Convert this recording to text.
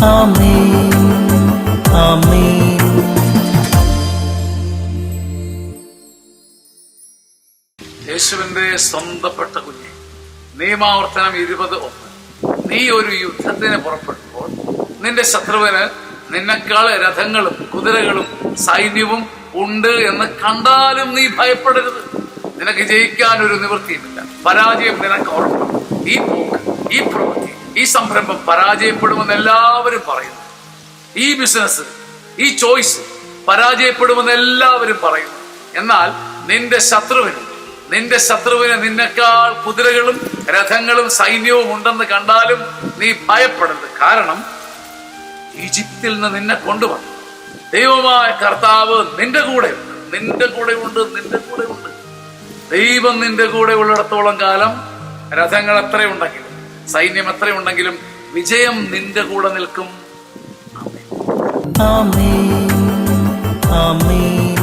ആമേൻ ആമേൻ. യേശുവിന്റെ സ്വന്തപ്പെട്ട കുഞ്ഞെ, നിയമാവർത്തനം 20:1. നീ ഒരു യുദ്ധത്തിന് പുറപ്പെടുമ്പോൾ നിന്റെ ശത്രുവിന് നിന്നെക്കാൾ രഥങ്ങളും കുതിരകളും സൈന്യവും ഉണ്ട് എന്ന് കണ്ടാലും നീ ഭയപ്പെടരുത്. നിനക്ക് ജയിക്കാൻ ഒരു നിവൃത്തിയുമില്ല. പരാജയം നിനക്ക് ഉറപ്പാണ്. ഈ പോക്ക്, ഈ പ്രവൃത്തി, ഈ സംരംഭം പരാജയപ്പെടുമെന്ന് എല്ലാവരും പറയുന്നു. ഈ ബിസിനസ്, ഈ ചോയ്സ് പരാജയപ്പെടുമെന്ന് എല്ലാവരും പറയുന്നു. എന്നാൽ നിന്റെ ശത്രുവിന് നിന്നെക്കാൾ കുതിരകളും രഥങ്ങളും സൈന്യവും ഉണ്ടെന്ന് കണ്ടാലും നീ ഭയപ്പെടരുത്. കാരണം ഈജിപ്തിൽ നിന്ന് നിന്നെ കൊണ്ടുവന്നു ദൈവമായ കർത്താവ് നിന്റെ കൂടെ ഉണ്ട്. ദൈവം നിന്റെ കൂടെ ഉള്ളിടത്തോളം കാലം രഥങ്ങൾ എത്രയുണ്ടെങ്കിലും സൈന്യം എത്രയുണ്ടെങ്കിലും വിജയം നിന്റെ കൂടെ നിൽക്കും. ആമേൻ ആമേൻ.